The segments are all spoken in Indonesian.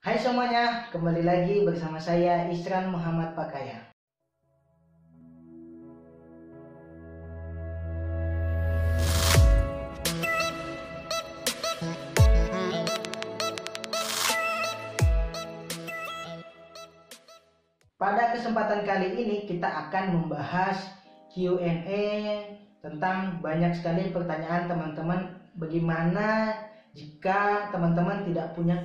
Hai semuanya, kembali lagi bersama saya Isran Muhammad Pakaya. Pada kesempatan kali ini kita akan membahas Q&A tentang banyak sekali pertanyaan teman-teman. Bagaimana jika teman-teman tidak punya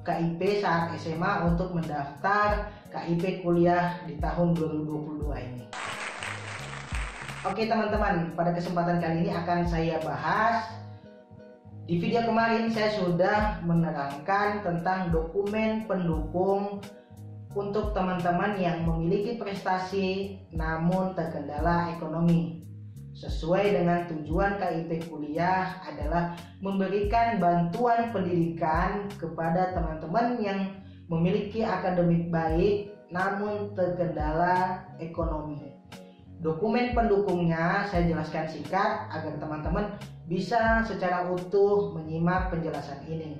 KIP saat SMA untuk mendaftar KIP kuliah di tahun 2022 ini. Oke teman-teman, pada kesempatan kali ini akan saya bahas. Di video kemarin saya sudah menerangkan tentang dokumen pendukung untuk teman-teman yang memiliki prestasi namun terkendala ekonomi. Sesuai dengan tujuan KIP kuliah adalah memberikan bantuan pendidikan kepada teman-teman yang memiliki akademik baik namun terkendala ekonomi. Dokumen pendukungnya saya jelaskan singkat agar teman-teman bisa secara utuh menyimak penjelasan ini.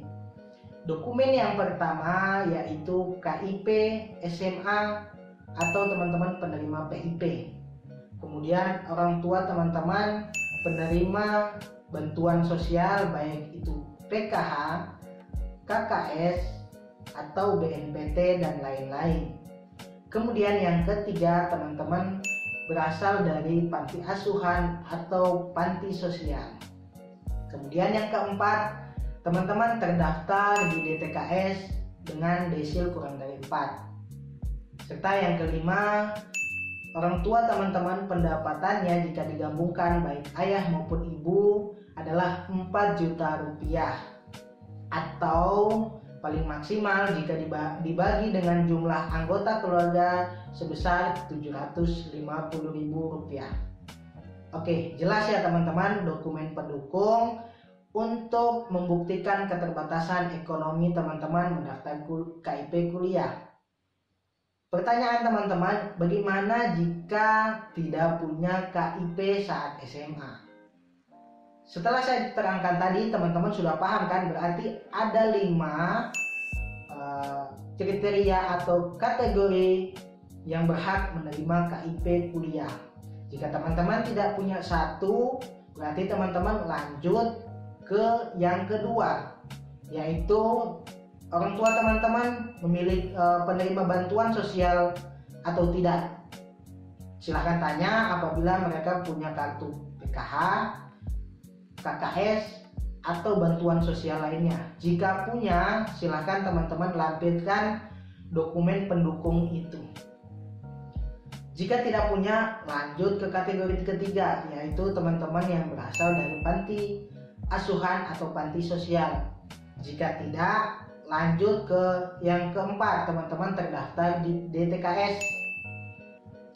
Dokumen yang pertama yaitu KIP SMA atau teman-teman penerima PIP. Kemudian orang tua teman-teman penerima bantuan sosial baik itu PKH, KKS, atau BNPT dan lain-lain. Kemudian yang ketiga teman-teman berasal dari panti asuhan atau panti sosial. Kemudian yang keempat teman-teman terdaftar di DTKS dengan desil kurang dari 4. Serta yang kelima, orang tua teman-teman pendapatannya jika digabungkan baik ayah maupun ibu adalah 4 juta rupiah. Atau paling maksimal jika dibagi dengan jumlah anggota keluarga sebesar 750.000 rupiah. Oke, jelas ya teman-teman dokumen pendukung untuk membuktikan keterbatasan ekonomi teman-teman mendaftar KIP kuliah. Pertanyaan teman-teman, bagaimana jika tidak punya KIP saat SMA? Setelah saya terangkan tadi, teman-teman sudah paham kan? Berarti ada 5 kriteria atau kategori yang berhak menerima KIP kuliah. Jika teman-teman tidak punya satu, berarti teman-teman lanjut ke yang kedua, yaitu orang tua teman-teman memilih penerima bantuan sosial atau tidak. Silahkan tanya apabila mereka punya kartu PKH, KKS, atau bantuan sosial lainnya. Jika punya, silahkan teman-teman lampirkan dokumen pendukung itu. Jika tidak punya, lanjut ke kategori ketiga, yaitu teman-teman yang berasal dari panti asuhan atau panti sosial. Jika tidak, lanjut ke yang keempat, teman-teman terdaftar di DTKS.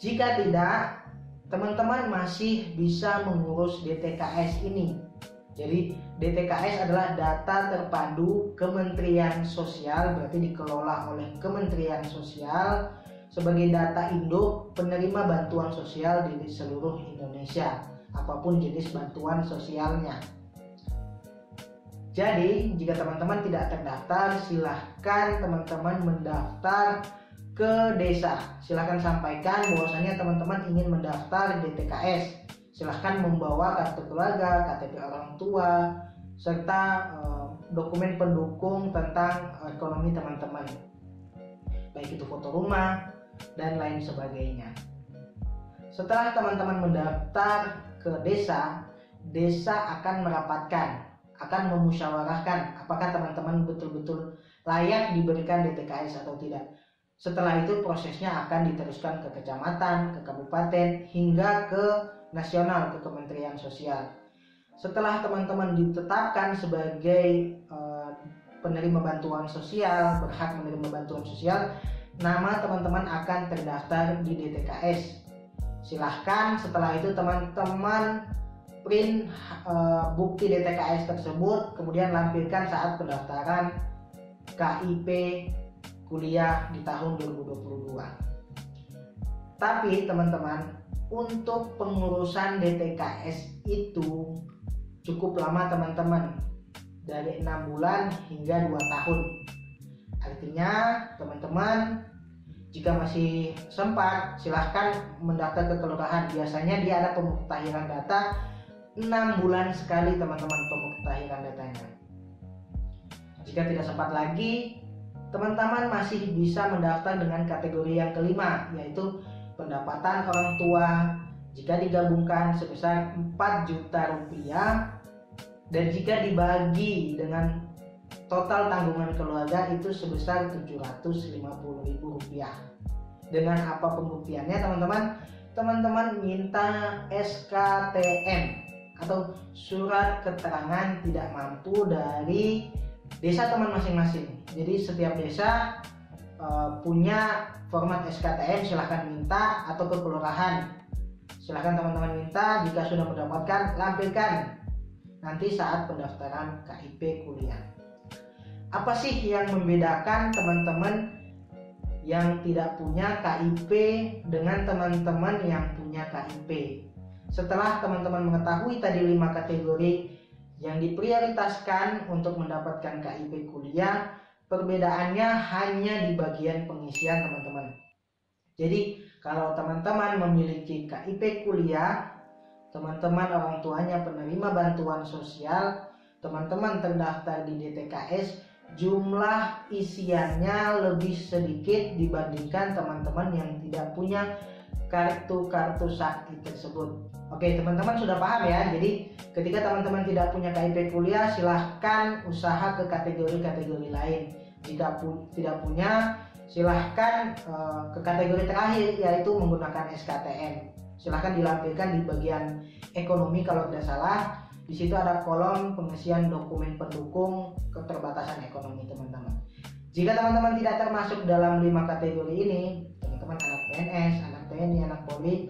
Jika tidak, teman-teman masih bisa mengurus DTKS ini. Jadi DTKS adalah data terpadu Kementerian Sosial, berarti dikelola oleh Kementerian Sosial sebagai data induk penerima bantuan sosial di seluruh Indonesia, apapun jenis bantuan sosialnya. Jadi jika teman-teman tidak terdaftar, silahkan teman-teman mendaftar ke desa. Silahkan sampaikan bahwasanya teman-teman ingin mendaftar di DTKS. Silahkan membawa kartu keluarga, KTP orang tua, serta dokumen pendukung tentang ekonomi teman-teman, baik itu foto rumah dan lain sebagainya. Setelah teman-teman mendaftar ke desa, desa akan merapatkan, akan memusyawarahkan apakah teman-teman betul-betul layak diberikan DTKS atau tidak. Setelah itu prosesnya akan diteruskan ke kecamatan, ke kabupaten, hingga ke nasional, ke Kementerian Sosial. Setelah teman-teman ditetapkan sebagai penerima bantuan sosial, berhak menerima bantuan sosial, nama teman-teman akan terdaftar di DTKS. Silahkan setelah itu teman-teman print bukti DTKS tersebut, kemudian lampirkan saat pendaftaran KIP kuliah di tahun 2022. Tapi teman-teman, untuk pengurusan DTKS itu cukup lama teman-teman, dari 6 bulan hingga 2 tahun. Artinya teman-teman jika masih sempat silahkan mendaftar ke kelurahan. Biasanya dia ada pemuktahiran data 6 bulan sekali teman-teman, pemuktahiran datanya. Jika tidak sempat lagi, teman-teman masih bisa mendaftar dengan kategori yang kelima, yaitu pendapatan orang tua jika digabungkan sebesar 4 juta rupiah, dan jika dibagi dengan total tanggungan keluarga itu sebesar 750.000 rupiah. Dengan apa pembuktiannya teman-teman? Teman-teman minta SKTM atau surat keterangan tidak mampu dari desa teman masing-masing. Jadi setiap desa punya format SKTM, silahkan minta, atau ke kelurahan silahkan teman-teman minta. Jika sudah mendapatkan, lampirkan nanti saat pendaftaran KIP kuliah. Apa sih yang membedakan teman-teman yang tidak punya KIP dengan teman-teman yang punya KIP? Setelah teman-teman mengetahui tadi 5 kategori yang diprioritaskan untuk mendapatkan KIP kuliah, perbedaannya hanya di bagian pengisian teman-teman. Jadi kalau teman-teman memiliki KIP kuliah, teman-teman orang tuanya penerima bantuan sosial, teman-teman terdaftar di DTKS, jumlah isiannya lebih sedikit dibandingkan teman-teman yang tidak punya kartu sakti tersebut. Oke, teman-teman sudah paham ya. Jadi ketika teman-teman tidak punya KIP kuliah, silahkan usaha ke kategori-kategori lain. Jika tidak punya, silahkan ke kategori terakhir, yaitu menggunakan SKTM. Silahkan dilampirkan di bagian ekonomi kalau tidak salah. Di situ ada kolom pengisian dokumen pendukung keterbatasan ekonomi teman-teman. Jika teman-teman tidak termasuk dalam 5 kategori ini, teman-teman anak PNS, anak TNI, anak Polri,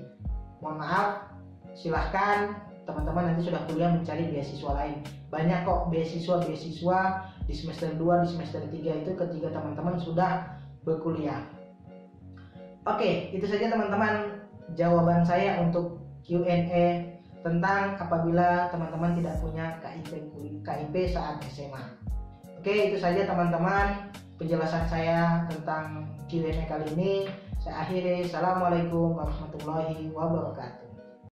mohon maaf, silahkan teman-teman nanti sudah kuliah mencari beasiswa lain. Banyak kok beasiswa di semester 2, di semester 3 itu ketika teman-teman sudah berkuliah. Oke, itu saja teman-teman jawaban saya untuk Q&A tentang apabila teman-teman tidak punya KIP saat SMA. Oke, itu saja teman-teman penjelasan saya tentang Q&A kali ini. Saya akhiri. Assalamualaikum warahmatullahi wabarakatuh.